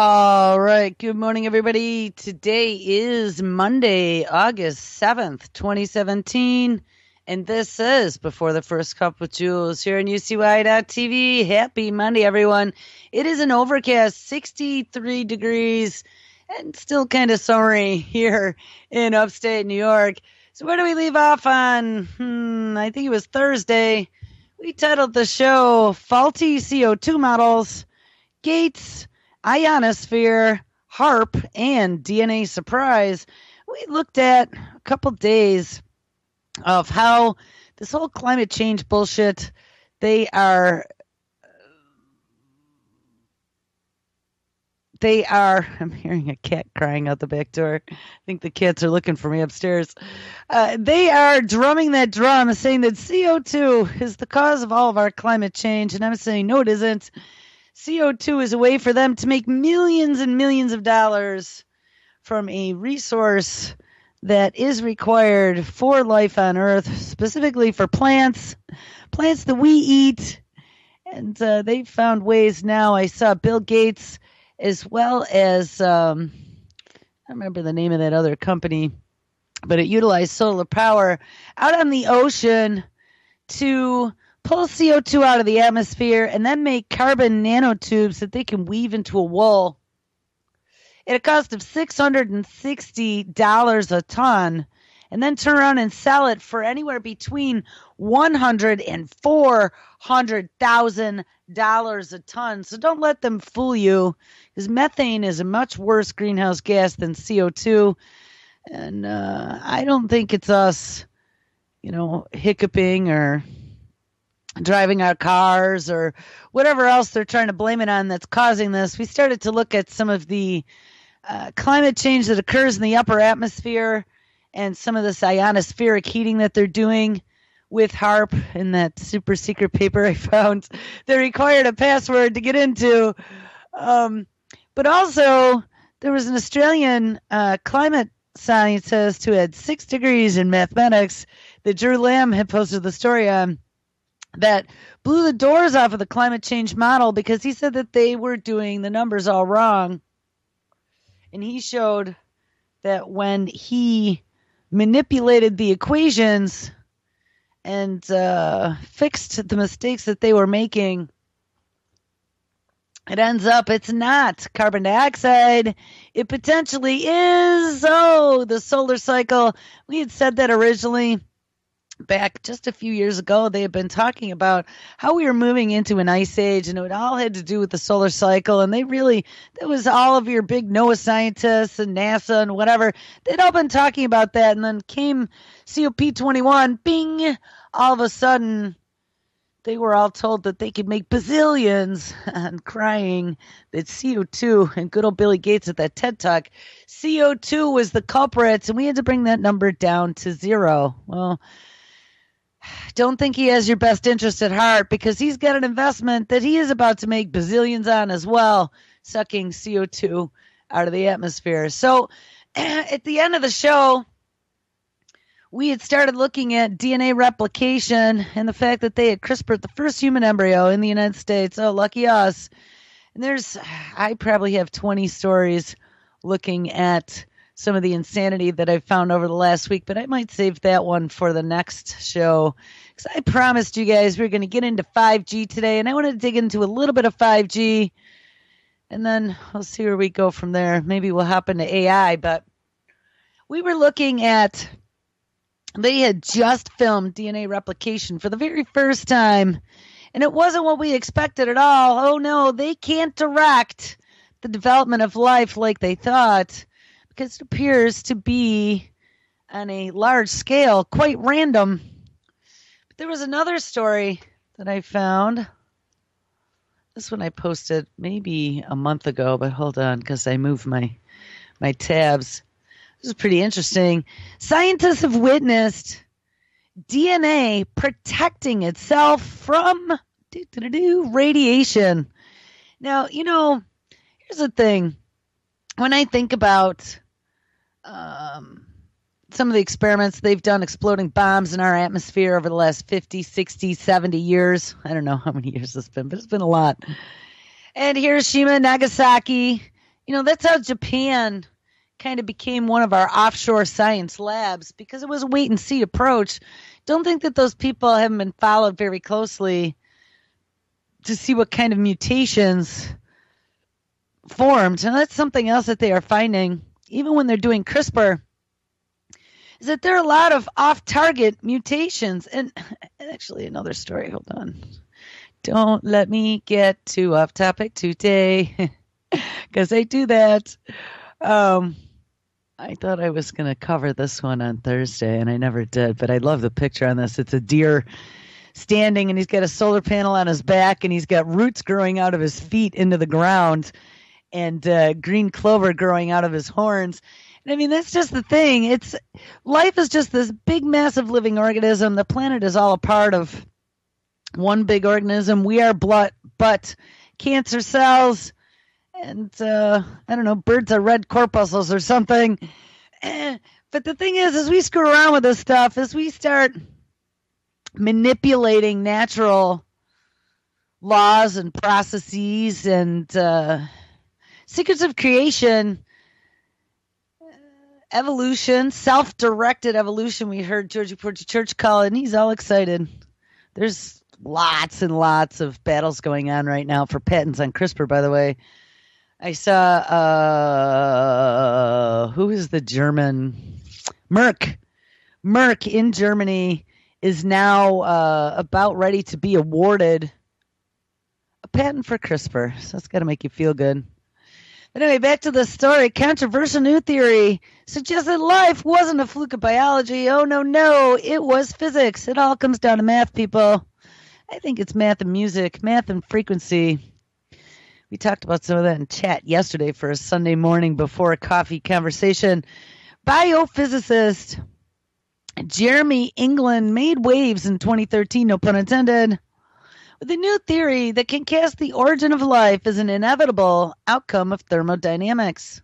All right. Good morning, everybody. Today is Monday, August 7th, 2017. And this is Before the First Cup with Jules here on UCY.TV. Happy Monday, everyone. It is an overcast 63 degrees and still kind of summery here in upstate New York. So where do we leave off on? I think it was Thursday. We titled the show Faulty CO2 Models, Gates, Ionosphere, HARP, and DNA Surprise. We looked at a couple days of how this whole climate change bullshit, I'm hearing a cat crying out the back door. I think the cats are looking for me upstairs. They are drumming that drum, saying that CO2 is the cause of all of our climate change. And I'm saying, no, it isn't. CO2 is a way for them to make millions and millions of dollars from a resource that is required for life on Earth, specifically for plants that we eat. And they've found ways now. I saw Bill Gates as well as, I don't remember the name of that other company, but it utilized solar power out on the ocean to pull CO2 out of the atmosphere and then make carbon nanotubes that they can weave into a wool at a cost of $660 a ton, and then turn around and sell it for anywhere between $100,000 and $400,000 a ton. So don't let them fool you, because methane is a much worse greenhouse gas than CO2. And I don't think it's us, hiccuping or driving our cars or whatever else they're trying to blame it on that's causing this. We started to look at some of the climate change that occurs in the upper atmosphere and some of this ionospheric heating that they're doing with HARP in that super secret paper I found. They required a password to get into. But also, there was an Australian climate scientist who had 6 degrees in mathematics that Drew Lamb had posted the story on, that blew the doors off of the climate change model because he said that they were doing the numbers all wrong. And he showed that when he manipulated the equations and fixed the mistakes that they were making, it ends up it's not carbon dioxide. It potentially is. The solar cycle. We had said that originally. Back just a few years ago, they had been talking about how we were moving into an ice age, and it all had to do with the solar cycle. And that was all of your big NOAA scientists and NASA and whatever. They'd all been talking about that. And then came COP21, bing, all of a sudden, they were all told that they could make bazillions and crying that CO2, and good old Billy Gates at that TED Talk, CO2 was the culprit, and we had to bring that number down to 0. Well, don't think he has your best interest at heart, because he's got an investment that he is about to make bazillions on as well, sucking CO2 out of the atmosphere. So at the end of the show, we had started looking at DNA replication and the fact that they had CRISPR'd the first human embryo in the United States. Oh, lucky us. And I probably have 20 stories looking at some of the insanity that I've found over the last week, but I might save that one for the next show, because I promised you guys we were going to get into 5G today, and I want to dig into a little bit of 5G, and then we'll see where we go from there. Maybe we'll hop into AI, but we were looking at, they had just filmed DNA replication for the very first time, and it wasn't what we expected at all. Oh no, they can't direct the development of life like they thought, because it appears to be on a large scale, quite random. But there was another story that I found. This one I posted maybe a month ago, but hold on, because I moved my tabs. This is pretty interesting. Scientists have witnessed DNA protecting itself from radiation. Now, here's the thing. When I think about some of the experiments they've done exploding bombs in our atmosphere over the last 50, 60, 70 years. I don't know how many years it's been, but it's been a lot. And Hiroshima, Nagasaki, That's how Japan kind of became one of our offshore science labs because it was a wait and see approach. Don't think that those people haven't been followed very closely to see what kind of mutations formed. And that's something else that they are finding, even when they're doing CRISPR, is that there are a lot of off-target mutations. And actually, another story. Hold on. Don't let me get too off topic today, because I do that. I thought I was going to cover this one on Thursday, and I never did. But I love the picture on this. It's a deer standing, and he's got a solar panel on his back, and he's got roots growing out of his feet into the ground, and green clover growing out of his horns. And I mean, that's just the thing. Life is just this big, massive living organism. The planet is all a part of one big organism. We are but cancer cells, and I don't know, birds are red corpuscles or something. But the thing is, as we screw around with this stuff, as we start manipulating natural laws and processes and secrets of creation, evolution, self-directed evolution, we heard Georgie Porgy Church call it, and he's all excited. There's lots and lots of battles going on right now for patents on CRISPR, by the way. I saw, who is the German? Merck. Merck in Germany is now about ready to be awarded a patent for CRISPR. So that's got to make you feel good. But anyway, back to the story. Controversial new theory suggests that life wasn't a fluke of biology. Oh, no. It was physics. It all comes down to math, people. I think it's math and music, math and frequency. We talked about some of that in chat yesterday for a Sunday morning before a coffee conversation. Biophysicist Jeremy England made waves in 2013, no pun intended, with a new theory that can cast the origin of life as an inevitable outcome of thermodynamics.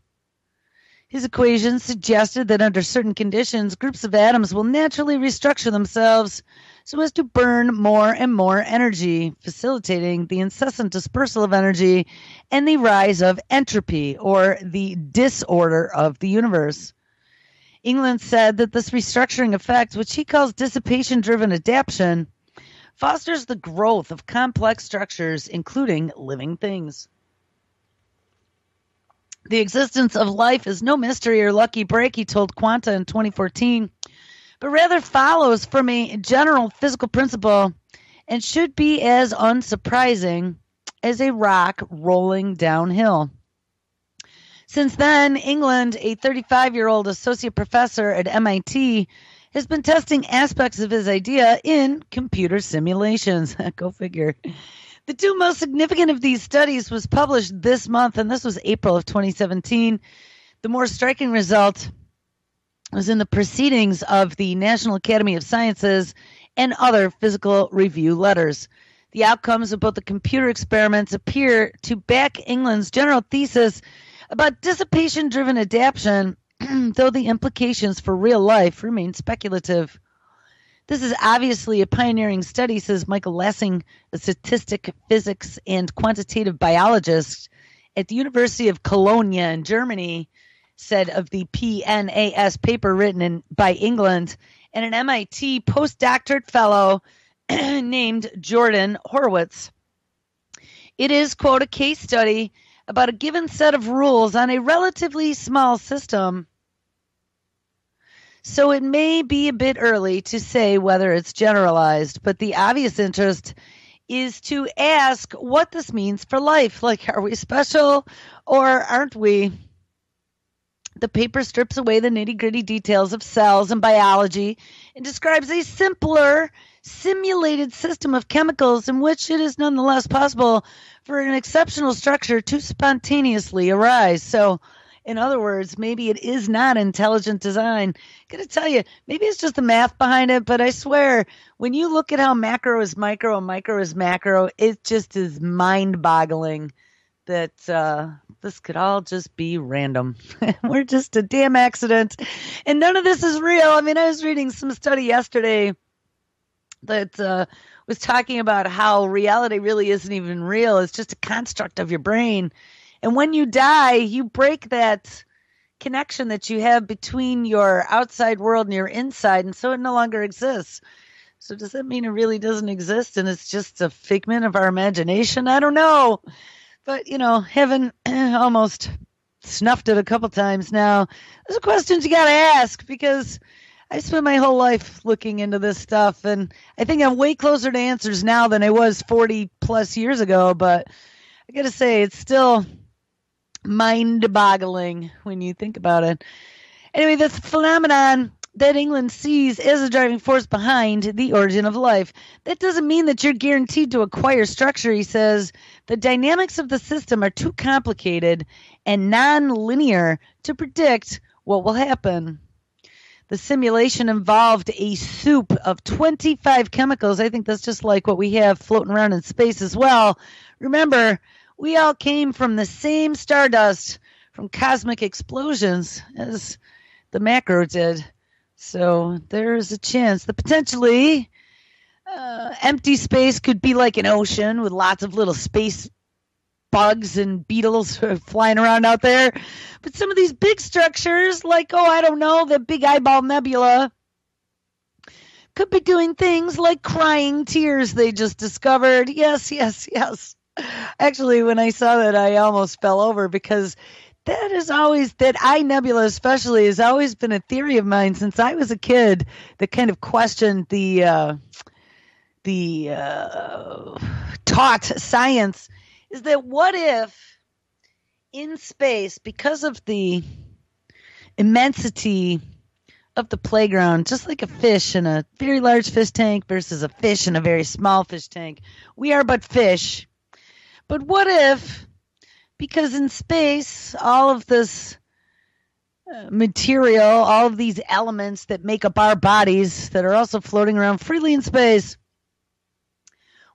His equations suggested that under certain conditions, groups of atoms will naturally restructure themselves so as to burn more and more energy, facilitating the incessant dispersal of energy and the rise of entropy, or the disorder of the universe. England said that this restructuring effect, which he calls dissipation-driven adaptation, fosters the growth of complex structures, including living things. The existence of life is no mystery or lucky break, he told Quanta in 2014, but rather follows from a general physical principle and should be as unsurprising as a rock rolling downhill. Since then, England, a 35-year-old associate professor at MIT, has been testing aspects of his idea in computer simulations. Go figure. The two most significant of these studies was published this month, and this was April of 2017. The more striking result was in the proceedings of the National Academy of Sciences and other physical review letters. The outcomes of both the computer experiments appear to back England's general thesis about dissipation-driven adaptation, though the implications for real life remain speculative. This is obviously a pioneering study, says Michael Lassing, a statistic, physics, and quantitative biologist at the University of Cologne in Germany, said of the PNAS paper written by England and an MIT postdoctorate fellow named Jordan Horowitz. It is, quote, a case study about a given set of rules on a relatively small system, so it may be a bit early to say whether it's generalized, but the obvious interest is to ask what this means for life. Like, are we special or aren't we? The paper strips away the nitty-gritty details of cells and biology and describes a simpler, simulated system of chemicals in which it is nonetheless possible for an exceptional structure to spontaneously arise. So, in other words, maybe it is not intelligent design. Gotta tell you, maybe it's just the math behind it, but I swear, when you look at how macro is micro and micro is macro, it just is mind-boggling that this could all just be random. We're just a damn accident, and none of this is real. I mean, I was reading some study yesterday that was talking about how reality really isn't even real. It's just a construct of your brain. And when you die, you break that connection that you have between your outside world and your inside, and so it no longer exists. So does that mean it really doesn't exist and it's just a figment of our imagination? I don't know. But, heaven almost snuffed it a couple times now. Those are questions you got to ask, because I spent my whole life looking into this stuff, and I think I'm way closer to answers now than I was 40 plus years ago. But I got to say, it's still mind-boggling when you think about it. Anyway, this phenomenon that England sees as a driving force behind the origin of life. That doesn't mean that you're guaranteed to acquire structure, he says. The dynamics of the system are too complicated and non-linear to predict what will happen. The simulation involved a soup of 25 chemicals. I think that's just like what we have floating around in space as well. Remember, we all came from the same stardust from cosmic explosions as the macro did. So there's a chance that potentially empty space could be like an ocean with lots of little space bugs and beetles flying around out there. But some of these big structures, like, the Big Eyeball Nebula, could be doing things like crying tears they just discovered. Yes. Actually, when I saw that, I almost fell over, because that eye nebula especially has always been a theory of mine since I was a kid, that kind of questioned the taught science, is that what if in space, because of the immensity of the playground, just like a fish in a very large fish tank versus a fish in a very small fish tank, we are but fish. But what if, because in space, all of this material, all of these elements that make up our bodies that are also floating around freely in space,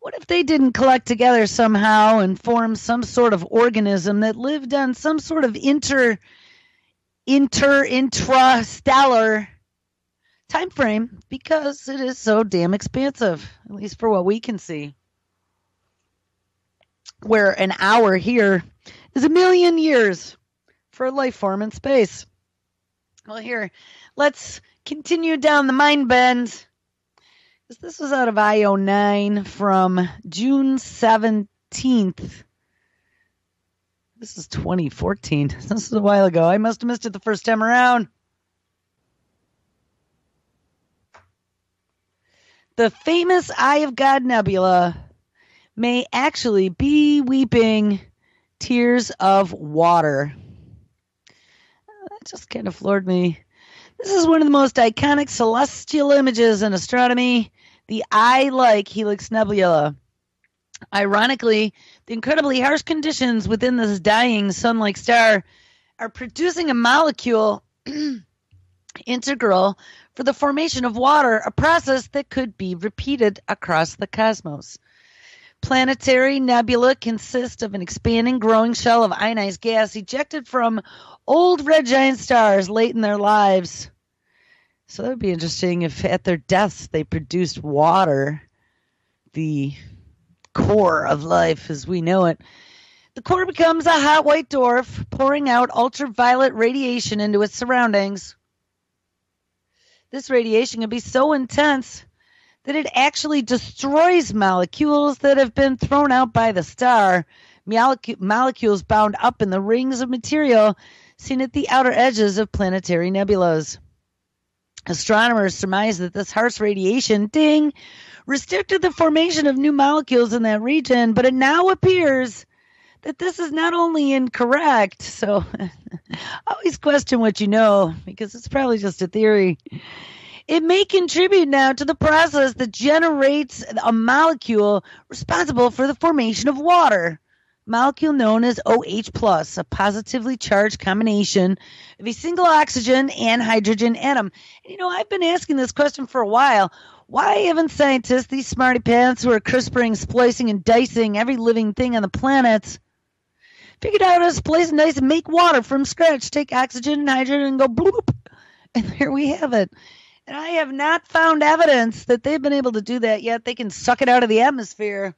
what if they didn't collect together somehow and form some sort of organism that lived on some sort of intrastellar time frame, because it is so damn expansive, at least for what we can see. Where an hour here is 1,000,000 years for a life form in space. Well, here, let's continue down the mind bend. This was out of IO9 from June 17th. This is 2014. This is a while ago. I must have missed it the first time around. The famous Eye of God Nebula may actually be weeping tears of water. That just kind of floored me. This is one of the most iconic celestial images in astronomy, the eye-like Helix Nebula. Ironically, the incredibly harsh conditions within this dying sun-like star are producing a molecule integral for the formation of water, a process that could be repeated across the cosmos. Planetary nebula consist of an expanding, growing shell of ionized gas ejected from old red giant stars late in their lives. So that would be interesting if at their deaths they produced water, the core of life as we know it. The core becomes a hot white dwarf, pouring out ultraviolet radiation into its surroundings. This radiation can be so intense that it actually destroys molecules that have been thrown out by the star, molecules bound up in the rings of material seen at the outer edges of planetary nebulas. Astronomers surmise that this harsh radiation, restricted the formation of new molecules in that region, but it now appears that this is not only incorrect, so always question what you know, because it's probably just a theory. It may contribute now to the process that generates a molecule responsible for the formation of water. Molecule known as OH+, a positively charged combination of a single oxygen and hydrogen atom. And, I've been asking this question for a while. Why haven't scientists, these smarty pants who are CRISPRing, splicing, and dicing every living thing on the planet, figured out how to splice and dice and make water from scratch, take oxygen and hydrogen and go bloop, and there we have it. And I have not found evidence that they've been able to do that yet. They can suck it out of the atmosphere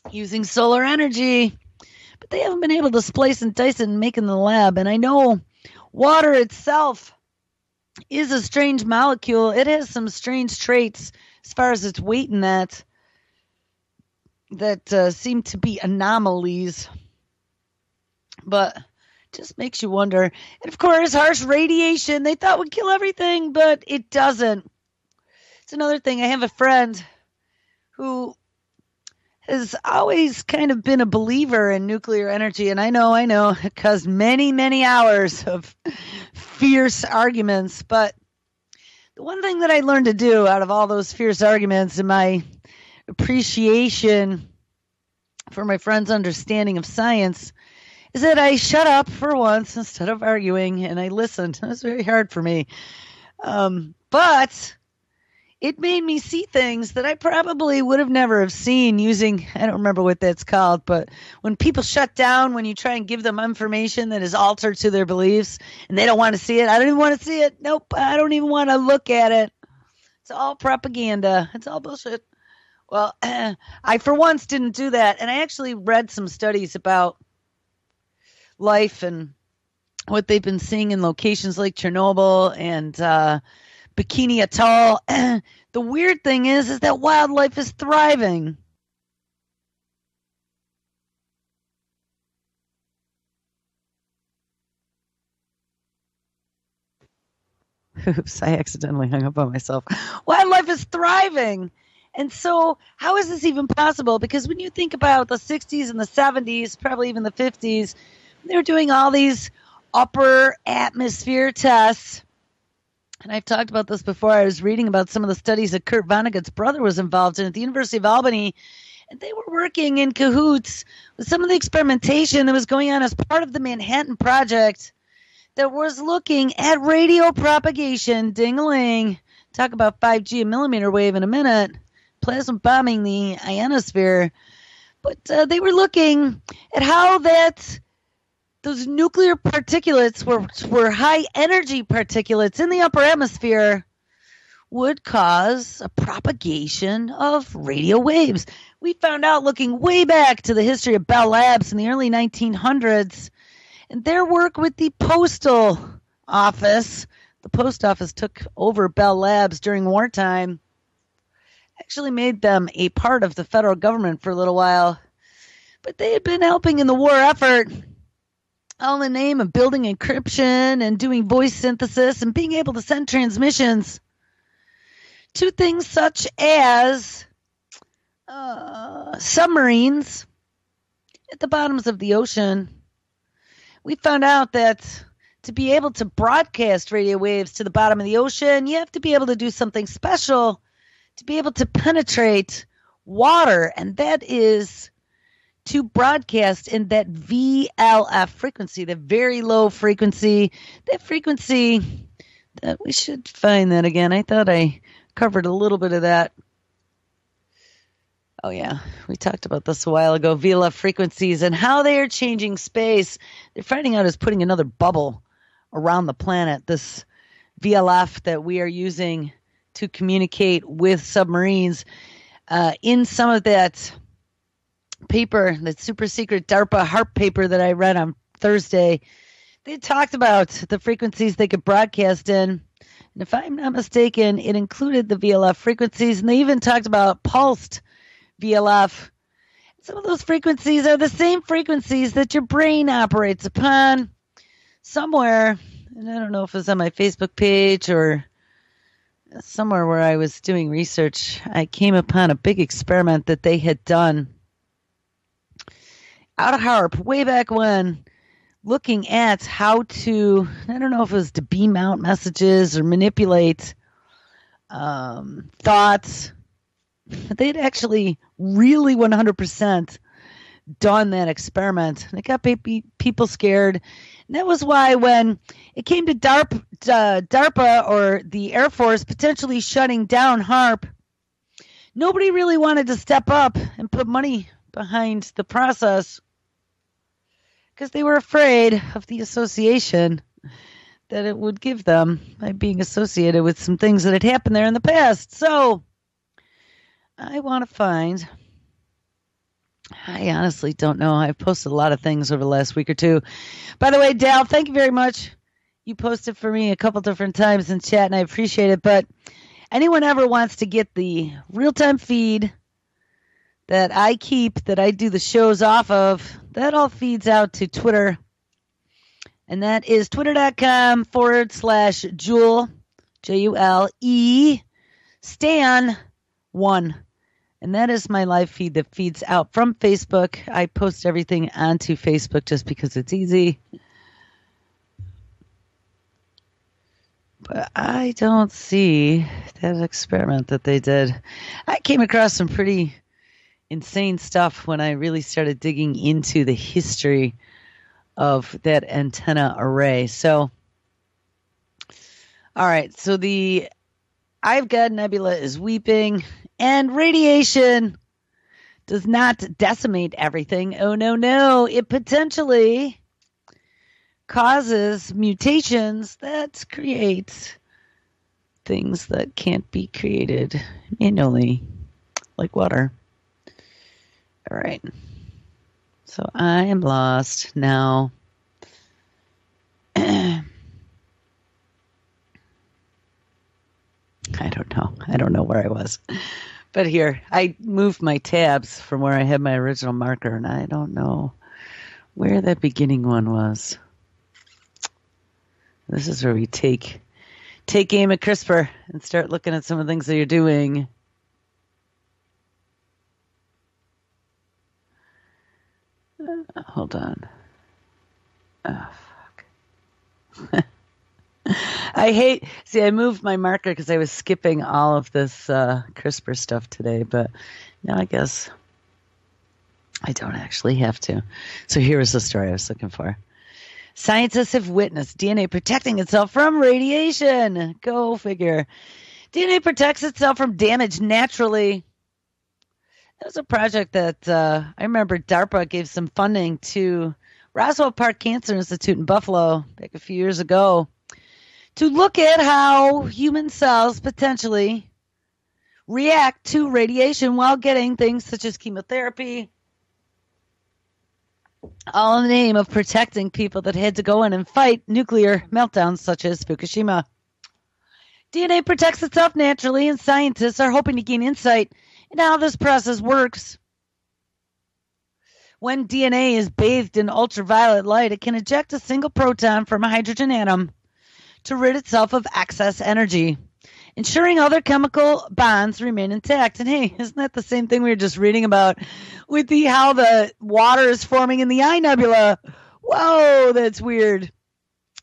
using solar energy. but they haven't been able to splice and dice it and make it in the lab. And I know water itself is a strange molecule. It has some strange traits as far as its weight and that seem to be anomalies. But just makes you wonder. And of course, harsh radiation they thought would kill everything, but it doesn't. It's another thing. I have a friend who has always kind of been a believer in nuclear energy. And I know, it caused many, many hours of fierce arguments. But the one thing that I learned to do out of all those fierce arguments and my appreciation for my friend's understanding of science is that I shut up for once instead of arguing, and I listened. It was very hard for me. But it made me see things that I probably would have never have seen using, I don't remember what that's called, but when people shut down, when you try and give them information that is altered to their beliefs and they don't want to see it. I don't even want to see it. Nope. I don't even want to look at it. It's all propaganda. It's all bullshit. Well, I for once didn't do that. And I actually read some studies about life and what they've been seeing in locations like Chernobyl and Bikini Atoll. The weird thing is that wildlife is thriving. Oops, I accidentally hung up on myself. Wildlife is thriving. And so how is this even possible? Because when you think about the 60s and the 70s, probably even the 50s, they were doing all these upper atmosphere tests. And I've talked about this before. I was reading about some of the studies that Kurt Vonnegut's brother was involved in at the University of Albany. And they were working in cahoots with some of the experimentation that was going on as part of the Manhattan Project that was looking at radio propagation. Ding-a-ling. Talk about 5G and millimeter wave in a minute. Plasma bombing the ionosphere. But they were looking at how those nuclear particulates were high energy particulates in the upper atmosphere would cause a propagation of radio waves. We found out looking way back to the history of Bell Labs in the early 1900s and their work with the Postal Office. The Post Office took over Bell Labs during wartime, actually made them a part of the federal government for a little while. But they had been helping in the war effort, all in the name of building encryption and doing voice synthesis and being able to send transmissions to things such as submarines at the bottoms of the ocean. We found out that to be able to broadcast radio waves to the bottom of the ocean, you have to be able to do something special to be able to penetrate water, and that is to broadcast in that VLF frequency, the very low frequency, that frequency that we should find that again. I thought I covered a little bit of that. Oh, yeah. We talked about this a while ago, VLF frequencies and how they are changing space. They're finding out is putting another bubble around the planet, this VLF that we are using to communicate with submarines. In some of that paper, that super secret DARPA HARP paper that I read on Thursday, they talked about the frequencies they could broadcast in. And if I'm not mistaken, it included the VLF frequencies, and they even talked about pulsed VLF. Some of those frequencies are the same frequencies that your brain operates upon somewhere. And I don't know if it was on my Facebook page or somewhere where I was doing research. I came upon a big experiment that they had done out of HARP way back when, looking at how to, I don't know if it was to beam out messages or manipulate thoughts. They'd actually really 100% done that experiment. And it got people scared. And that was why when it came to DARPA or the Air Force potentially shutting down HARP, nobody really wanted to step up and put money behind the process because they were afraid of the association that it would give them by being associated with some things that had happened there in the past. So I want to find I honestly don't know. I've posted a lot of things over the last week or two. By the way, Dal, thank you very much. You posted for me a couple different times in chat, and I appreciate it. But anyone ever wants to get the real-time feed that I keep, that I do the shows off of, that all feeds out to Twitter. And that is twitter.com/Jule, Jule, Stan1. And that is my live feed that feeds out from Facebook. I post everything onto Facebook just because it's easy. But I don't see that experiment that they did. I came across some pretty insane stuff when I really started digging into the history of that antenna array. So, all right. So the I've Got Nebula is weeping, and radiation does not decimate everything. Oh, no, no. It potentially causes mutations that create things that can't be created manually, like water. All right. So I am lost now. I don't know where I was. But here, I moved my tabs from where I had my original marker, and I don't know where that beginning one was. This is where we take aim at CRISPR and start looking at some of the things that you're doing. Hold on. Oh, fuck. I moved my marker because I was skipping all of this CRISPR stuff today, but now I guess I don't actually have to. So here was the story I was looking for. Scientists have witnessed DNA protecting itself from radiation. Go figure. DNA protects itself from damage naturally. It was a project that I remember DARPA gave some funding to Roswell Park Cancer Institute in Buffalo back a few years ago to look at how human cells potentially react to radiation while getting things such as chemotherapy, all in the name of protecting people that had to go in and fight nuclear meltdowns such as Fukushima. DNA protects itself naturally, and scientists are hoping to gain insight into how this process works. When DNA is bathed in ultraviolet light, it can eject a single proton from a hydrogen atom to rid itself of excess energy, ensuring other chemical bonds remain intact. And hey, isn't that the same thing we were just reading about with how the water is forming in the eye nebula? Whoa, that's weird.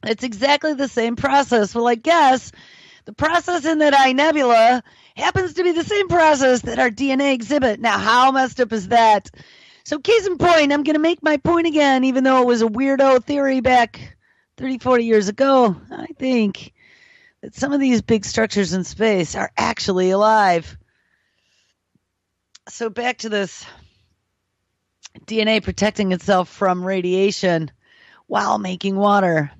It's exactly the same process. Well, I guess the process in that eye nebula happens to be the same process that our DNA exhibit. Now, how messed up is that? So case in point, I'm going to make my point again, even though it was a weirdo theory back 30, 40 years ago. I think that some of these big structures in space are actually alive. So back to this DNA protecting itself from radiation while making water.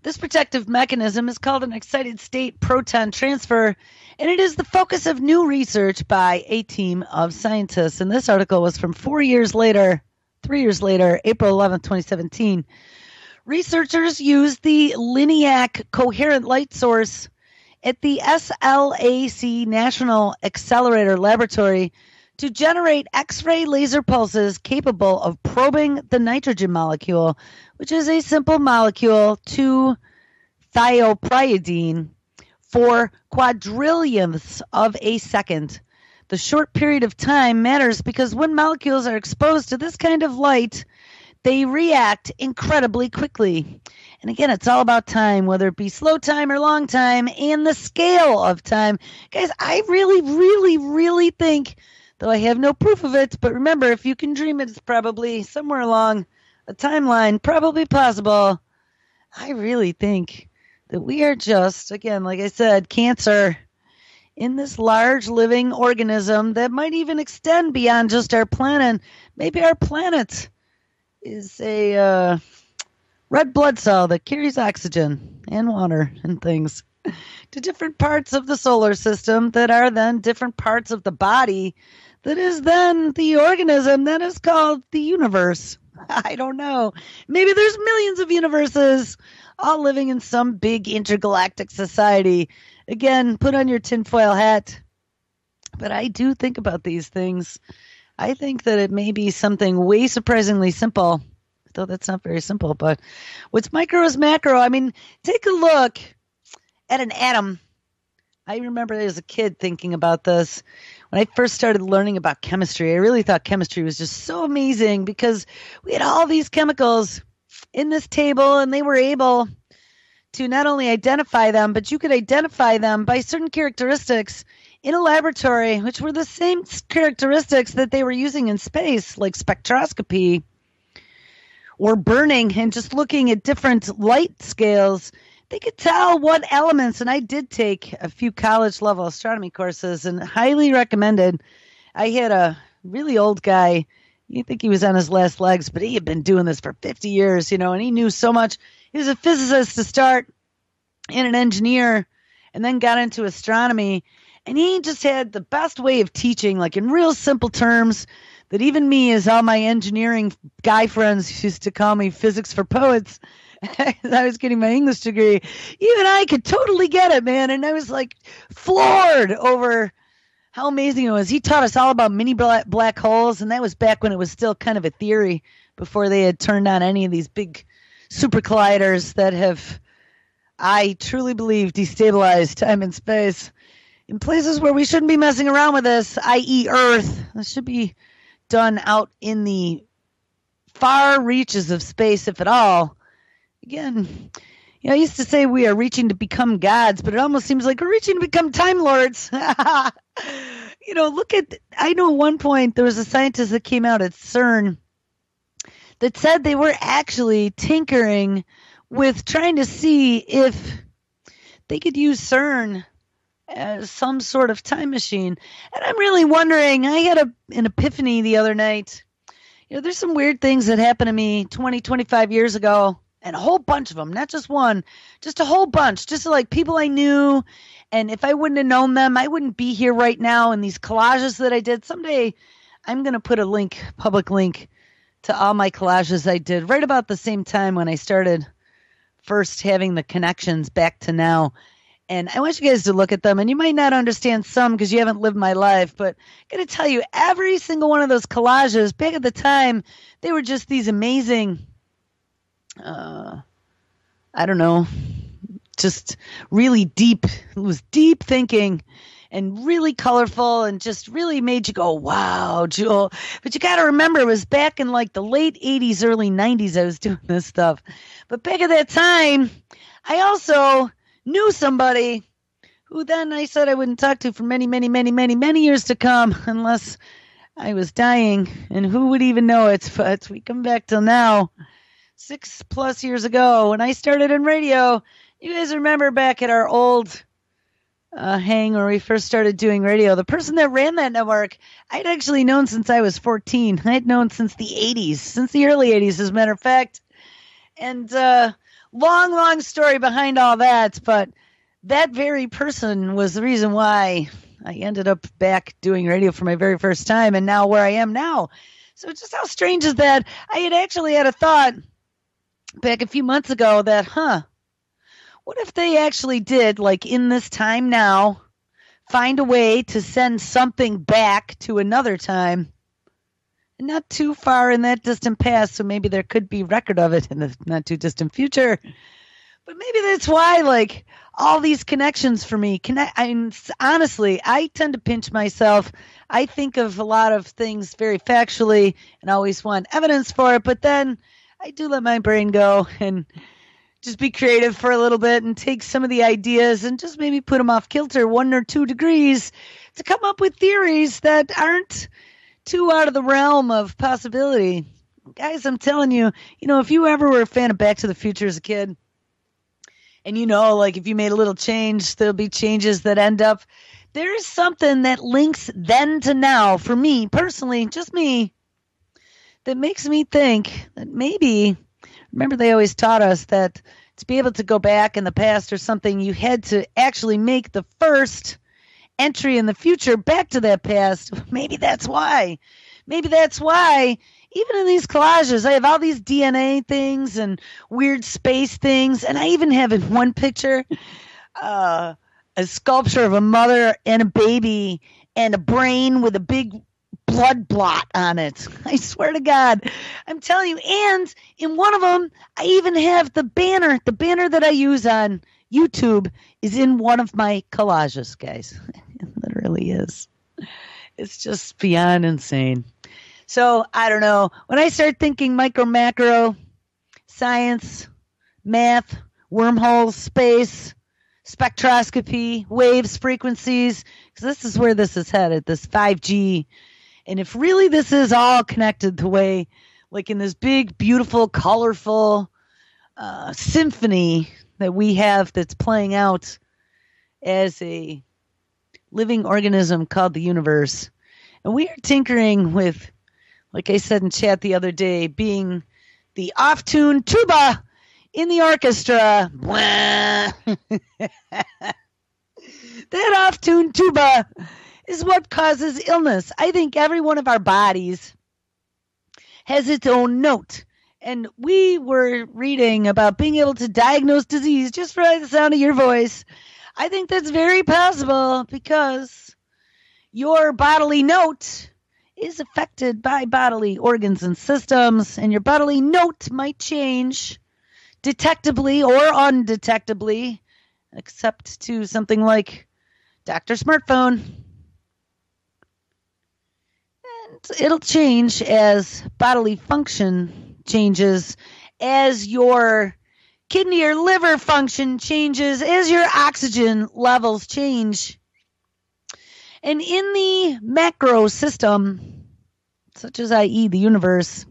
This protective mechanism is called an excited state proton transfer, and it is the focus of new research by a team of scientists. And this article was from 3 years later, April 11th, 2017. Researchers used the LINEAC coherent light source at the SLAC National Accelerator Laboratory to generate X-ray laser pulses capable of probing the nitrogen molecule, which is a simple molecule, 2-thiopyridine, for quadrillionths of a second. The short period of time matters because when molecules are exposed to this kind of light, they react incredibly quickly. And again, it's all about time, whether it be slow time or long time, and the scale of time. Guys, I really, really, really think, though I have no proof of it, but remember, if you can dream it, it's probably somewhere along a timeline, probably possible. I really think that we are just, again, like I said, cancer in this large living organism that might even extend beyond just our planet. Maybe our planet is a red blood cell that carries oxygen and water and things to different parts of the solar system that are then different parts of the body that is then the organism that is called the universe. I don't know. Maybe there's millions of universes all living in some big intergalactic society. Again, put on your tinfoil hat. But I do think about these things. I think that it may be something way surprisingly simple, though that's not very simple. But what's micro is macro. I mean, take a look at an atom. I remember as a kid thinking about this. When I first started learning about chemistry, I really thought chemistry was just so amazing because we had all these chemicals in this table and they were able to not only identify them, but you could identify them by certain characteristics in a laboratory, which were the same characteristics that they were using in space, like spectroscopy or burning and just looking at different light scales. They could tell what elements, and I did take a few college-level astronomy courses and highly recommended. I had a really old guy. You think he was on his last legs, but he had been doing this for 50 years, and he knew so much. He was a physicist to start and an engineer and then got into astronomy. And he just had the best way of teaching, like in real simple terms, that even me, as all my engineering guy friends used to call me physics for poets, I was getting my English degree. Even I could totally get it, man. And I was like floored over how amazing it was. He taught us all about mini black holes, and that was back when it was still kind of a theory before they had turned on any of these big super colliders that have, I truly believe, destabilized time and space in places where we shouldn't be messing around with this, i.e. Earth. This should be done out in the far reaches of space, if at all. Again, I used to say we are reaching to become gods, but it almost seems like we're reaching to become time lords. I know at one point there was a scientist that came out at CERN that said they were actually tinkering with trying to see if they could use CERN as some sort of time machine. And I'm really wondering, I had an epiphany the other night. There's some weird things that happened to me 20, 25 years ago. And a whole bunch of them, not just one, just a whole bunch, just like people I knew. And if I wouldn't have known them, I wouldn't be here right now. And these collages that I did, someday I'm going to put a public link to all my collages I did right about the same time when I started first having the connections back to now. And I want you guys to look at them. And you might not understand some because you haven't lived my life. But I'm going to tell you, every single one of those collages, back at the time, they were just these amazing, I don't know, just really deep. It was deep thinking and really colorful and just really made you go, wow, Jules. But you got to remember, it was back in like the late 80s, early 90s I was doing this stuff. But back at that time, I also knew somebody who then I said I wouldn't talk to for many, many, many, many, many years to come unless I was dying. And who would even know it? But we come back till now. 6+ years ago when I started in radio. You guys remember back at our old hang where we first started doing radio, the person that ran that network, I'd actually known since I was 14. I'd known since the 80s, since the early 80s, as a matter of fact. And long story behind all that, but that very person was the reason why I ended up back doing radio for my very first time and now where I am now. So just how strange is that? I had actually had a thought back a few months ago that, what if they actually did, like in this time now, find a way to send something back to another time, and not too far in that distant past, so maybe there could be record of it in the not too distant future. But maybe that's why, like, all these connections for me, honestly, I tend to pinch myself. I think of a lot of things very factually and always want evidence for it, but then I do let my brain go and just be creative for a little bit and take some of the ideas and just maybe put them off kilter 1 or 2 degrees to come up with theories that aren't too out of the realm of possibility. Guys, I'm telling you, if you ever were a fan of Back to the Future as a kid, and like if you made a little change, there'll be changes that end up, there's something that links then to now for me personally, just me, that makes me think that maybe, remember they always taught us that to be able to go back in the past or something, you had to actually make the first entry in the future back to that past. Maybe that's why. Maybe that's why, even in these collages, I have all these DNA things and weird space things. And I even have in one picture a sculpture of a mother and a baby and a brain with a big blood blot on it. I swear to God. I'm telling you. And in one of them, I even have the banner. The banner that I use on YouTube is in one of my collages, guys. It literally is. It's just beyond insane. So, I don't know. When I start thinking micro, macro, science, math, wormholes, space, spectroscopy, waves, frequencies, because this is where this is headed, this 5G. And if really this is all connected the way, like in this big, beautiful, colorful symphony that we have that's playing out as a living organism called the universe. And we are tinkering with, like I said in chat the other day, being the off-tune tuba in the orchestra. That off-tune tuba is what causes illness. I think every one of our bodies has its own note. And we were reading about being able to diagnose disease just by the sound of your voice. I think that's very possible because your bodily note is affected by bodily organs and systems, and your bodily note might change detectably or undetectably, except to something like Dr. Smartphone. And it'll change as bodily function changes, as your kidney or liver function changes, as your oxygen levels change. And in the macro system, such as i.e. the universe,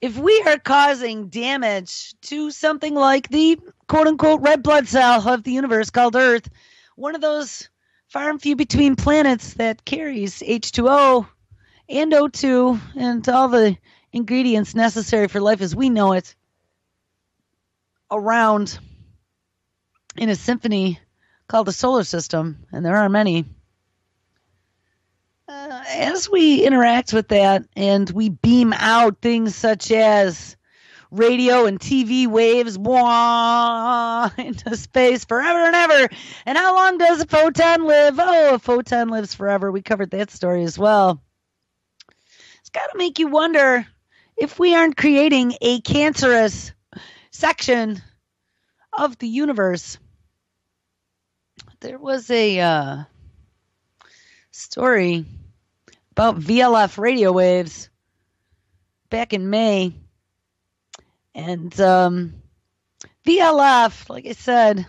if we are causing damage to something like the quote-unquote red blood cell of the universe called Earth, one of those far and few between planets that carries H2O and O2 and all the ingredients necessary for life as we know it around in a symphony called the solar system, and there are many. As we interact with that and we beam out things such as radio and TV waves into space forever and ever. And how long does a photon live? Oh, a photon lives forever. We covered that story as well. It's got to make you wonder if we aren't creating a cancerous section of the universe. There was a story about VLF radio waves back in May. And VLF, like I said,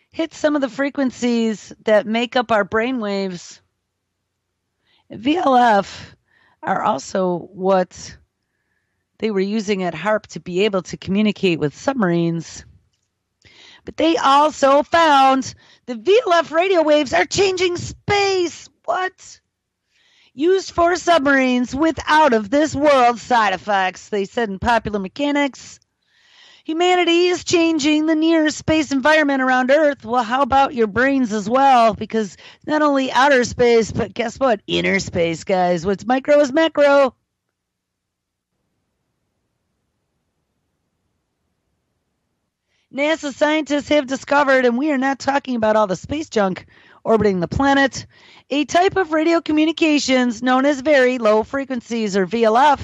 hits some of the frequencies that make up our brain waves. VLF are also what they were using at HARP to be able to communicate with submarines. But they also found the VLF radio waves are changing space. What? Used for submarines with out-of-this-world side effects, they said in Popular Mechanics. Humanity is changing the near space environment around Earth. Well, how about your brains as well? Because not only outer space, but guess what? Inner space, guys. What's micro is macro. NASA scientists have discovered, and we are not talking about all the space junk orbiting the planet, a type of radio communications known as very low frequencies, or VLF,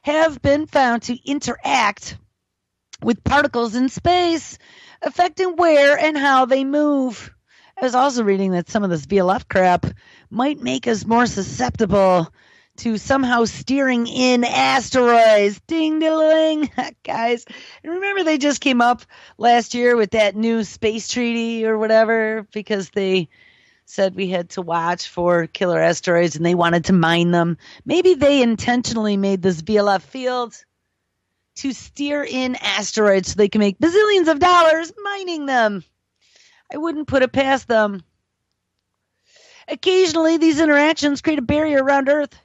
have been found to interact with particles in space, affecting where and how they move. I was also reading that some of this VLF crap might make us more susceptible to somehow steering in asteroids. Ding-ding-ding, guys. And remember they just came up last year with that new space treaty or whatever because they said we had to watch for killer asteroids and they wanted to mine them. Maybe they intentionally made this VLF field to steer in asteroids so they can make bazillions of dollars mining them. I wouldn't put it past them. Occasionally, these interactions create a barrier around Earth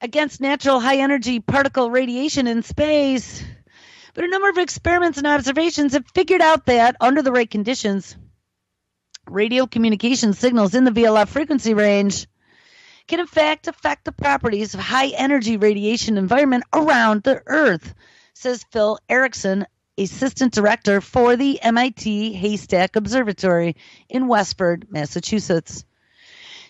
against natural high-energy particle radiation in space. But a number of experiments and observations have figured out that, under the right conditions, Radio communication signals in the VLF frequency range can in fact affect the properties of high-energy radiation environment around the Earth, says Phil Erickson, Assistant Director for the MIT Haystack Observatory in Westford, Massachusetts.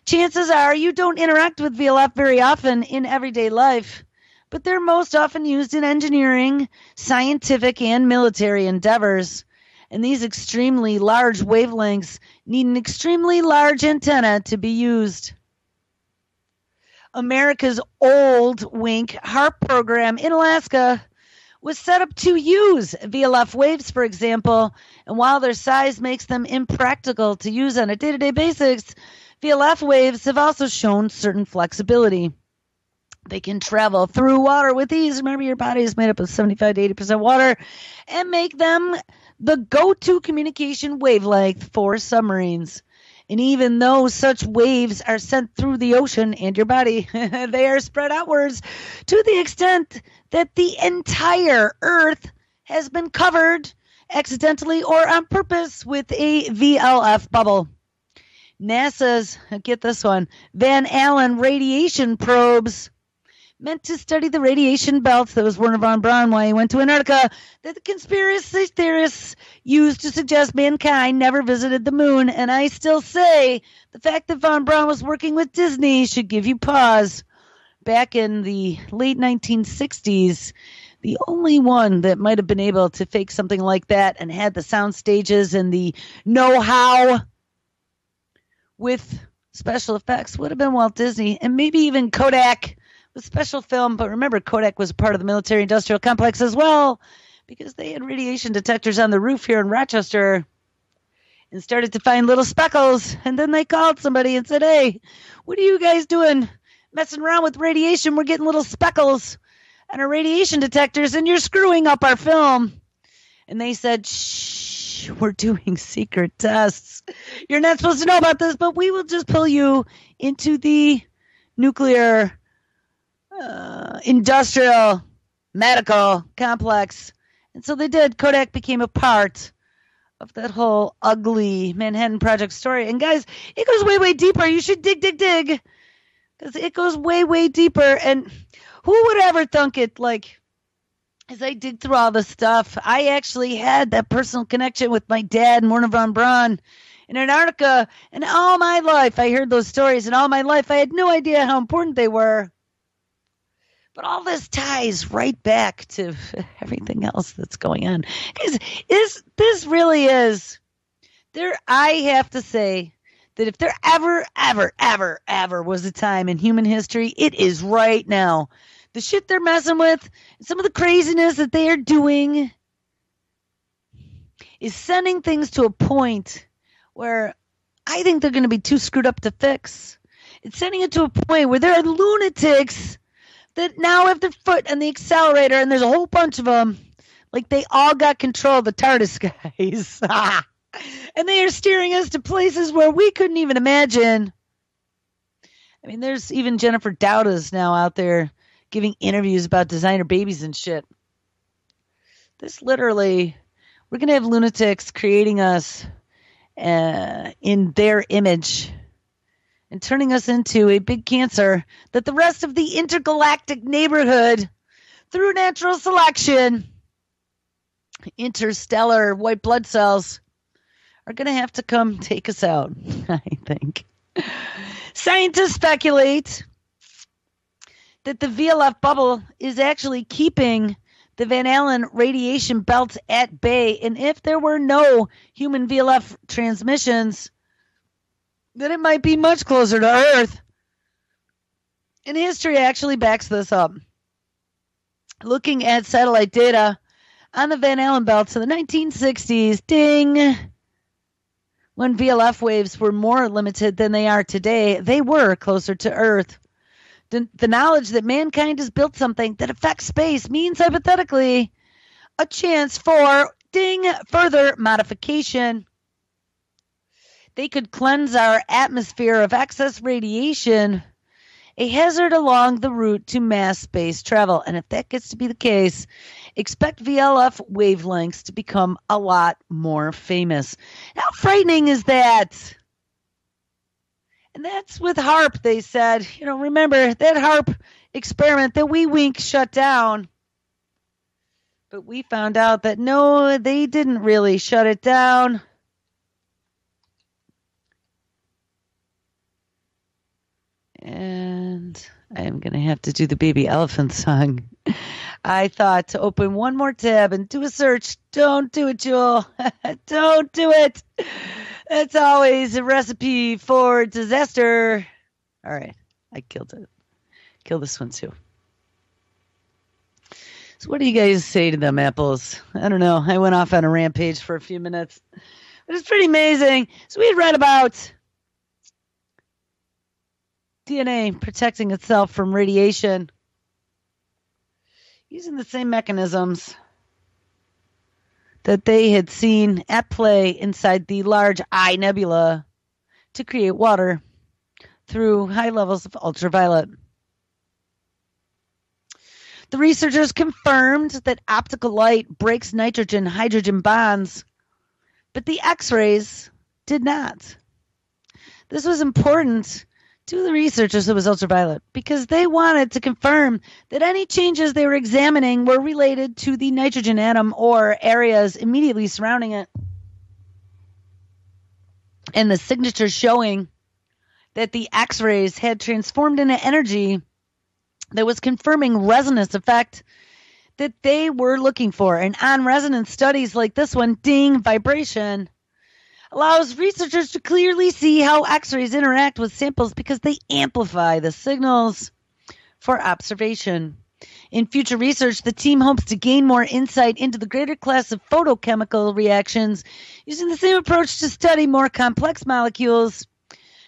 Chances are you don't interact with VLF very often in everyday life, but they're most often used in engineering, scientific, and military endeavors. And these extremely large wavelengths need an extremely large antenna to be used. America's old WINK HARP program in Alaska was set up to use VLF waves, for example, and while their size makes them impractical to use on a day-to-day basis, VLF waves have also shown certain flexibility. They can travel through water with ease. Remember, your body is made up of 75 to 80% water, and make them the go-to communication wavelength for submarines. And even though such waves are sent through the ocean and your body, they are spread outwards to the extent that the entire Earth has been covered, accidentally or on purpose, with a VLF bubble. NASA's, get this one, Van Allen radiation probes meant to study the radiation belts that was Wernher von Braun while he went to Antarctica that the conspiracy theorists used to suggest mankind never visited the moon. And I still say the fact that von Braun was working with Disney should give you pause. Back in the late 1960s, the only one that might have been able to fake something like that and had the sound stages and the know-how with special effects would have been Walt Disney and maybe even Kodak with special film. But remember, Kodak was a part of the military-industrial complex as well because they had radiation detectors on the roof here in Rochester and started to find little speckles. And then they called somebody and said, hey, what are you guys doing messing around with radiation? We're getting little speckles on our radiation detectors and you're screwing up our film. And they said, shh, we're doing secret tests. You're not supposed to know about this, but we will just pull you into the nuclear industrial medical complex. And so they did. Kodak became a part of that whole ugly Manhattan Project story. And guys, it goes way, way deeper. You should dig, because it goes way, way deeper. And who would ever thunk it? Like, as I dig through all this stuff, I actually had that personal connection with my dad, Wernher von Braun, in Antarctica. And all my life, I heard those stories. And all my life, I had no idea how important they were. But all this ties right back to everything else that's going on. Because this really is, I have to say that if there ever was a time in human history, it is right now. The shit they're messing with, some of the craziness that they are doing is sending things to a point where I think they're going to be too screwed up to fix. It's sending it to a point where there are lunatics that now have their foot on the accelerator, and there's a whole bunch of them. Like they all got control of the TARDIS guys. And they are steering us to places where we couldn't even imagine. I mean, there's even Jennifer Dowdas now out there giving interviews about designer babies and shit. This literally, we're going to have lunatics creating us in their image and turning us into a big cancer that the rest of the intergalactic neighborhood, through natural selection, interstellar white blood cells, are going to have to come take us out, I think. Scientists speculate that the VLF bubble is actually keeping the Van Allen radiation belts at bay, and if there were no human VLF transmissions, then it might be much closer to Earth. And history actually backs this up. Looking at satellite data on the Van Allen belts in the 1960s, ding, when VLF waves were more limited than they are today, they were closer to Earth. The knowledge that mankind has built something that affects space means, hypothetically, a chance for, ding, further modification. They could cleanse our atmosphere of excess radiation, a hazard along the route to mass space travel. And if that gets to be the case, Expect VLF wavelengths to become a lot more famous. How frightening is that? And that's with HARP, they said. Remember that HARP experiment that WeWink shut down. But we found out that no, they didn't really shut it down. And I am going to have to do the Baby Elephant song. I thought to open one more tab and do a search. Don't do it, Jules. Don't do it. It's always a recipe for disaster. All right. I killed it. Kill this one too. So what do you guys say to them apples? I don't know. I went off on a rampage for a few minutes. But it's pretty amazing. So we had read about DNA protecting itself from radiation using the same mechanisms that they had seen at play inside the large I nebula to create water through high levels of ultraviolet. The researchers confirmed that optical light breaks nitrogen-hydrogen bonds, but the X-rays did not. This was important to the researchers that was ultraviolet because they wanted to confirm that any changes they were examining were related to the nitrogen atom or areas immediately surrounding it. And the signatures showing that the X-rays had transformed into energy that was confirming resonance effect that they were looking for. And on resonance studies like this one, ding, vibration, allows researchers to clearly see how X-rays interact with samples because they amplify the signals for observation. In future research, the team hopes to gain more insight into the greater class of photochemical reactions using the same approach to study more complex molecules.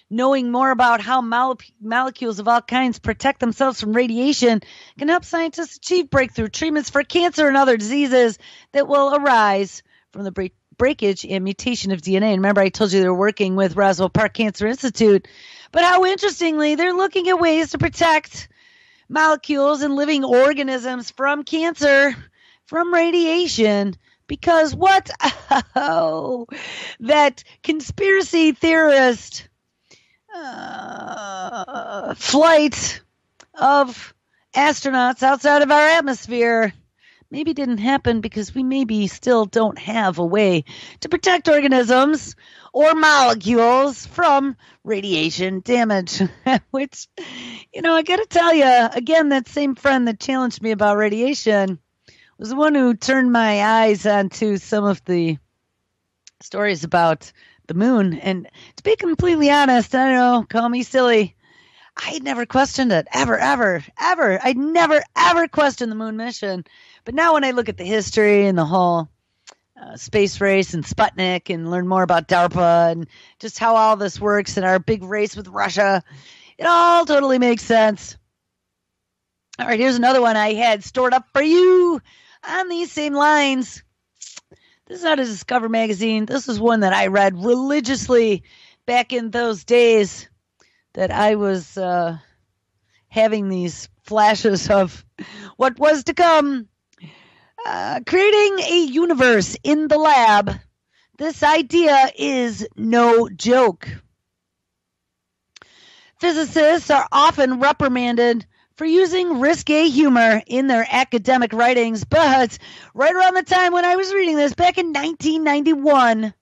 Knowing more about how molecules of all kinds protect themselves from radiation can help scientists achieve breakthrough treatments for cancer and other diseases that will arise from the breakage and mutation of DNA. And remember, I told you they're working with Roswell Park Cancer Institute. But how interestingly, they're looking at ways to protect molecules and living organisms from cancer, from radiation. Because what? Oh, that conspiracy theorist flight of astronauts outside of our atmosphere maybe didn't happen because we maybe still don't have a way to protect organisms or molecules from radiation damage. Which, I got to tell you, again, that same friend that challenged me about radiation was the one who turned my eyes onto some of the stories about the moon. And to be completely honest, I don't know, call me silly, I never questioned it, ever. I'd never, ever questioned the moon mission. But now when I look at the history and the whole space race and Sputnik and learn more about DARPA and just how all this works and our big race with Russia, it all totally makes sense. All right, here's another one I had stored up for you on these same lines. This is out of Discover magazine. This is one that I read religiously back in those days that I was having these flashes of what was to come. Creating a universe in the lab. This idea is no joke. Physicists are often reprimanded for using risque humor in their academic writings, but right around the time when I was reading this, back in 1991,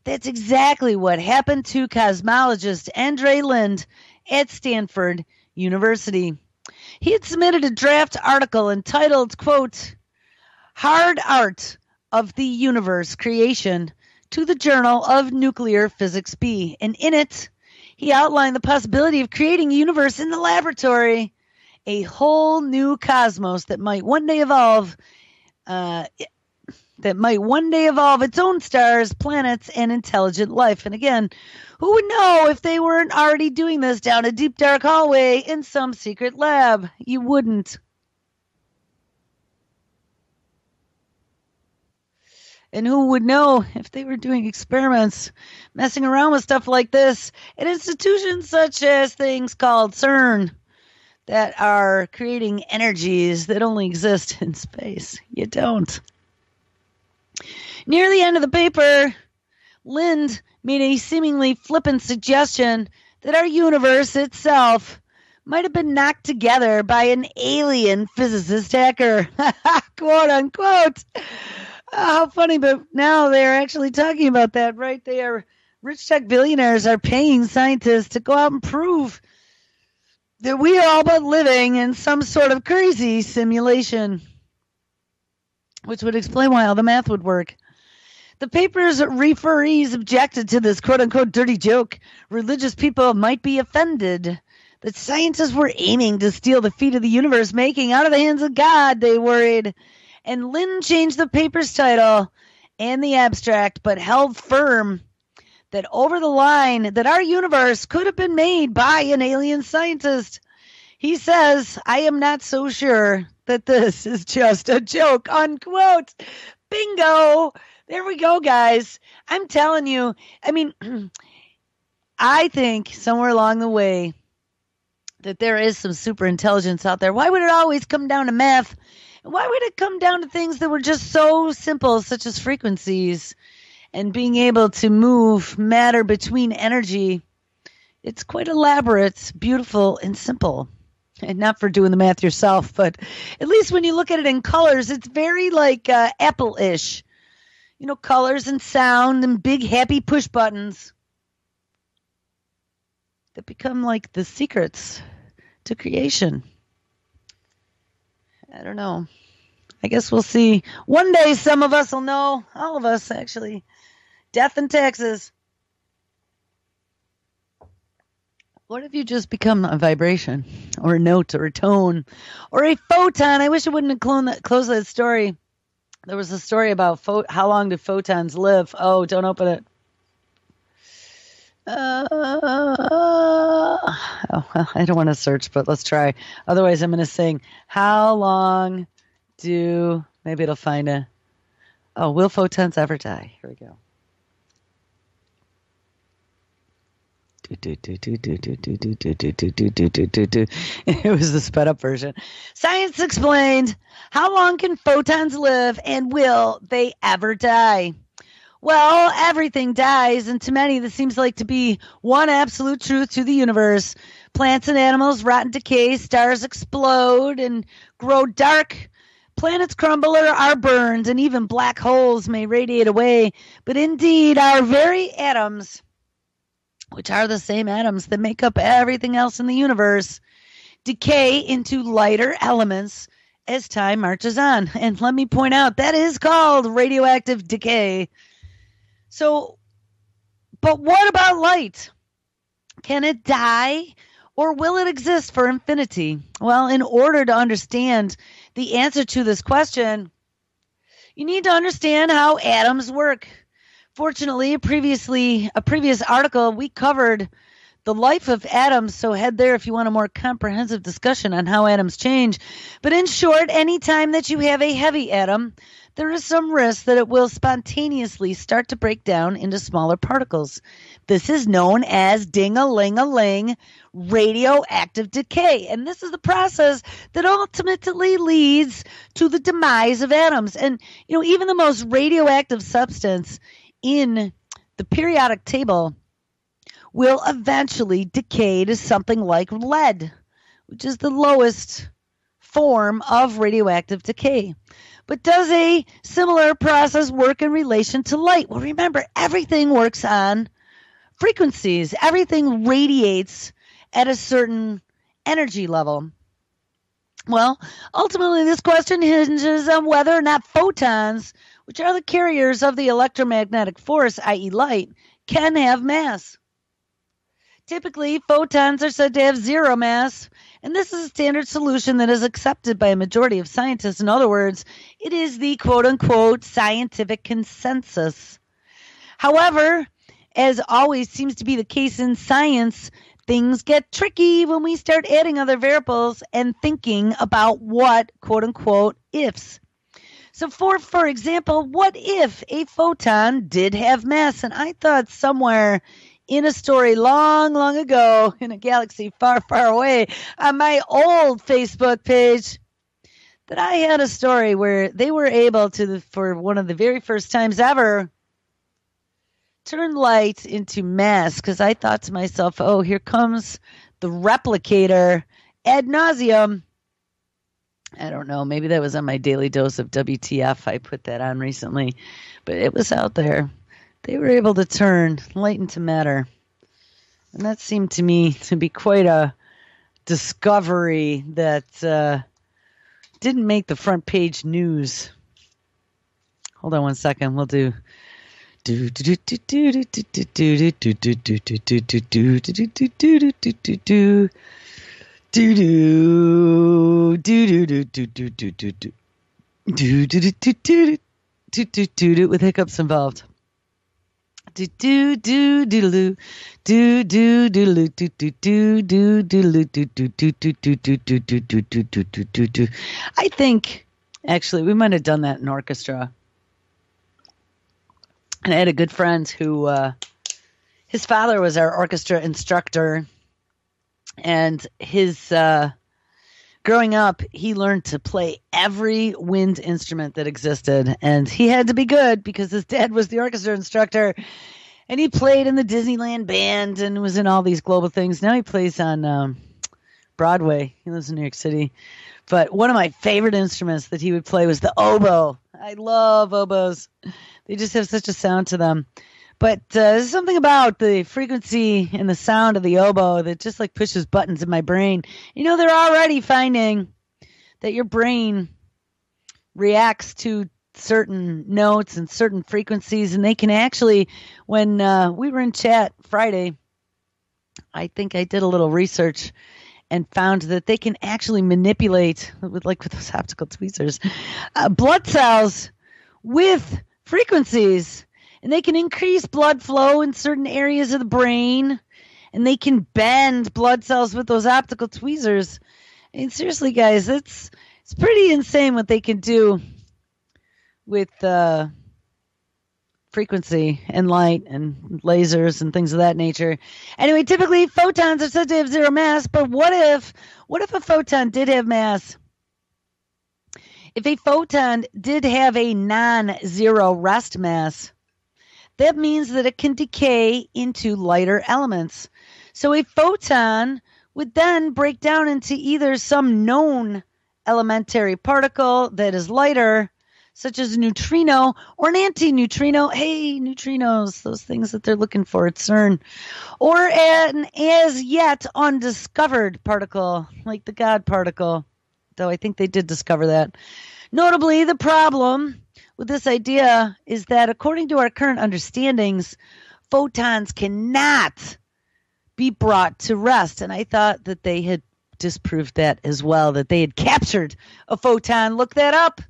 that's exactly what happened to cosmologist Andre Lind at Stanford University. He had submitted a draft article entitled, quote, Hard Art of the Universe Creation to the Journal of Nuclear Physics B, and in it, he outlined the possibility of creating a universe in the laboratory, a whole new cosmos that might one day evolve its own stars, planets, and intelligent life. And again, who would know if they weren't already doing this down a deep, dark hallway in some secret lab? You wouldn't. And who would know if they were doing experiments, messing around with stuff like this at institutions such as things called CERN, that are creating energies that only exist in space. You don't. Near the end of the paper, Lind made a seemingly flippant suggestion that our universe itself might have been knocked together by an alien physicist hacker, quote unquote. How funny, but now they're actually talking about that, right? Rich tech billionaires are paying scientists to go out and prove that we are all but living in some sort of crazy simulation, which would explain why all the math would work. The paper's referees objected to this quote-unquote dirty joke. Religious people might be offended that scientists were aiming to steal the feet of the universe making out of the hands of God, they worried. And Lind changed the paper's title and the abstract, but held firm that over the line that our universe could have been made by an alien scientist. He says, I am not so sure that this is just a joke, unquote. Bingo. There we go, guys. I'm telling you, I mean, I think somewhere along the way that there is some super intelligence out there. Why would it always come down to math? Why would it come down to things that were just so simple, such as frequencies and being able to move matter between energy? It's quite elaborate, beautiful, and simple. And not for doing the math yourself, but at least when you look at it in colors, it's very like Apple-ish. You know, colors and sound and big happy push buttons that become like the secrets to creation. I don't know. I guess we'll see. One day some of us will know. All of us, actually. Death and taxes. What if you just become a vibration or a note or a tone or a photon? I wish I wouldn't have closed that story. There was a story about how long do photons live. Oh, don't open it. I don't want to search, but let's try. Otherwise, I'm going to sing, how long do... Maybe it'll find a... Oh, will photons ever die? Here we go. It was the sped up version. Science explained. How long can photons live and will they ever die? Well, everything dies, and to many this seems like to be one absolute truth to the universe. Plants and animals rot and decay, stars explode and grow dark, planets crumble or are burned, and even black holes may radiate away. But indeed, our very atoms, which are the same atoms that make up everything else in the universe, decay into lighter elements as time marches on. And let me point out, that is called radioactive decay. So, but what about light? Can it die or will it exist for infinity? Well, in order to understand the answer to this question, you need to understand how atoms work. Fortunately, a previous article, we covered the life of atoms, so head there if you want a more comprehensive discussion on how atoms change. But in short, any time that you have a heavy atom, there is some risk that it will spontaneously start to break down into smaller particles. This is known as ding-a-ling-a-ling radioactive decay. And this is the process that ultimately leads to the demise of atoms. And, you know, even the most radioactive substance in the periodic table will eventually decay to something like lead, which is the lowest form of radioactive decay. But does a similar process work in relation to light? Well, remember, everything works on frequencies. Everything radiates at a certain energy level. Well, ultimately, this question hinges on whether or not photons, which are the carriers of the electromagnetic force, i.e. light, can have mass. Typically, photons are said to have zero mass, and this is a standard solution that is accepted by a majority of scientists. In other words, it is the quote-unquote scientific consensus. However, as always seems to be the case in science, things get tricky when we start adding other variables and thinking about what quote-unquote ifs. So for example, what if a photon did have mass? And I thought somewhere in a story long, long ago in a galaxy far, far away on my old Facebook page that I had a story where they were able to, for one of the very first times ever, turn light into mass, because I thought to myself, oh, here comes the replicator ad nauseum. I don't know. Maybe that was on my daily dose of WTF. I put that on recently, but it was out there. They were able to turn light into matter. And that seemed to me to be quite a discovery that didn't make the front page news. Hold on one second. We'll do. With hiccups involved. I think actually we might have done that in orchestra. And I had a good friend who his father was our orchestra instructor, and his growing up, he learned to play every wind instrument that existed, and he had to be good because his dad was the orchestra instructor, and he played in the Disneyland band and was in all these global things. Now he plays on Broadway. He lives in New York City. But one of my favorite instruments that he would play was the oboe. I love oboes. They just have such a sound to them. But there's something about the frequency and the sound of the oboe that just like pushes buttons in my brain. You know, they're already finding that your brain reacts to certain notes and certain frequencies, and they can actually, when we were in chat Friday, I think I did a little research and found that they can actually manipulate, with those optical tweezers, blood cells with frequencies. And they can increase blood flow in certain areas of the brain. And they can bend blood cells with those optical tweezers. And seriously, guys, it's pretty insane what they can do with frequency and light and lasers and things of that nature. Anyway, typically photons are said to have zero mass, but what if a photon did have mass? If a photon did have a non-zero rest mass, that means that it can decay into lighter elements. So a photon would then break down into either some known elementary particle that is lighter, such as a neutrino, or an antineutrino. Hey, neutrinos, those things that they're looking for at CERN. Or an as yet undiscovered particle, like the God particle, though I think they did discover that. Notably, the problem with this idea is that according to our current understandings, photons cannot be brought to rest. And I thought that they had disproved that as well, that they had captured a photon. Look that up.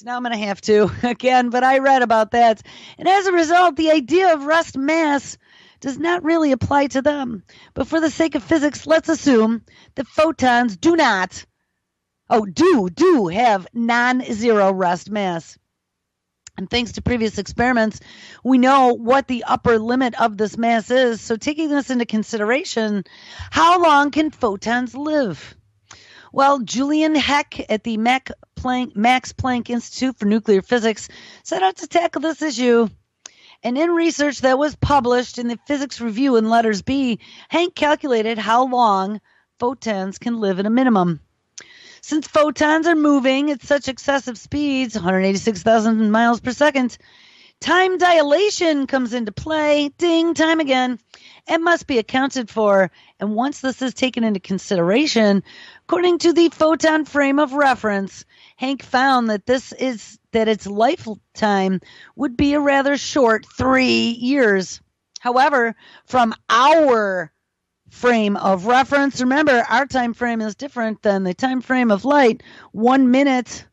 Now I'm going to have to again, but I read about that. And as a result, the idea of rest mass does not really apply to them. But for the sake of physics, let's assume that photons do have non-zero rest mass. And thanks to previous experiments, we know what the upper limit of this mass is. So taking this into consideration, how long can photons live? Well, Julian Heck at the Max Planck Institute for Nuclear Physics set out to tackle this issue. And in research that was published in the Physics Review in letters B, Hank calculated how long photons can live at a minimum. Since photons are moving at such excessive speeds, 186,000 miles per second, time dilation comes into play, ding, time again, and must be accounted for. And once this is taken into consideration, according to the photon frame of reference, Hank found that its lifetime would be a rather short 3 years. However, from our frame of reference, remember our time frame is different than the time frame of light. 1 minute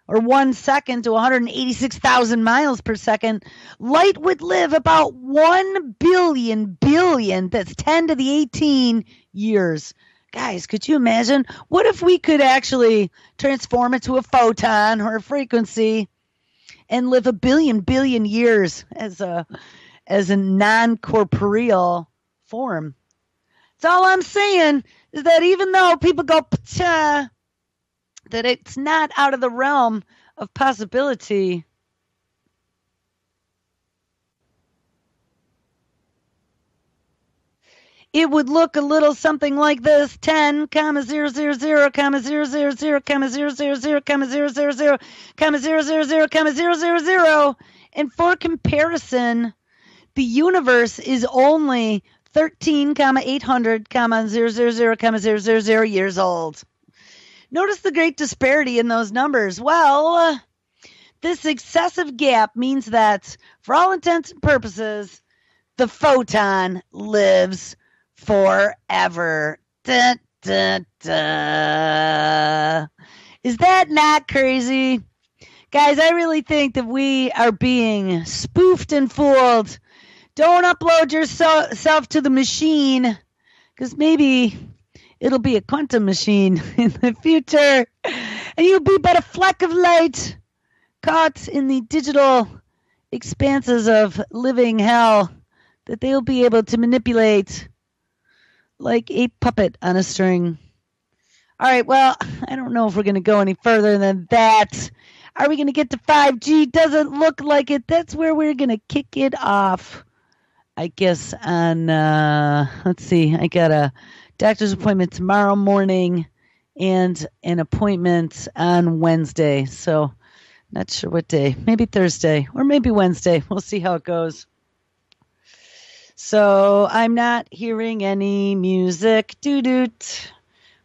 or 1 second to 186,000 miles per second, light would live about 1 billion, that's 10 to the 18 years. Guys, could you imagine? What if we could actually transform it to a photon or a frequency and live a billion years as as a non-corporeal form. That's all I'm saying, is that even though people go, that it's not out of the realm of possibility. It would look a little something like this: 10, 0, 0, 0, 0, 0, 0, 0, 0, 0, 0, 0, 0, 0, 0, 0, 0, 0, 0. And for comparison, the universe is only 13, 800, 0, 0, 0, 0, 0, 0 years old. Notice the great disparity in those numbers. Well, this excessive gap means that, for all intents and purposes, the photon lives forever. Da, da, da. Is that not crazy? Guys, I really think that we are being spoofed and fooled. Don't upload yourself to the machine, because maybe it'll be a quantum machine in the future, and you'll be but a fleck of light caught in the digital expanses of living hell that they'll be able to manipulate like a puppet on a string. All right, well, I don't know if we're going to go any further than that. Are we going to get to 5G? Doesn't look like it. That's where we're going to kick it off, I guess, on, let's see, I got a doctor's appointment tomorrow morning and an appointment on Wednesday. So not sure what day. Maybe Thursday or maybe Wednesday. We'll see how it goes. So I'm not hearing any music, doo-doot,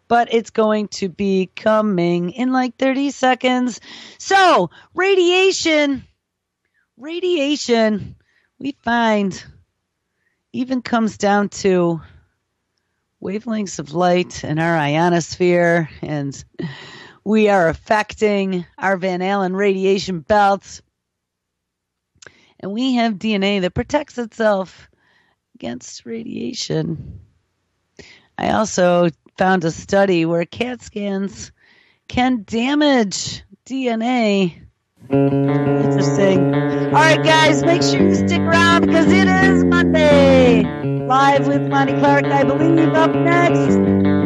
but it's going to be coming in like 30 seconds. So radiation, we find even comes down to wavelengths of light in our ionosphere, and we are affecting our Van Allen radiation belts. And we have DNA that protects itself against radiation. I also found a study where CAT scans can damage DNA. Interesting. All right, guys, make sure you stick around because it is Monday. Live with Lonnie Clark, I believe, up next.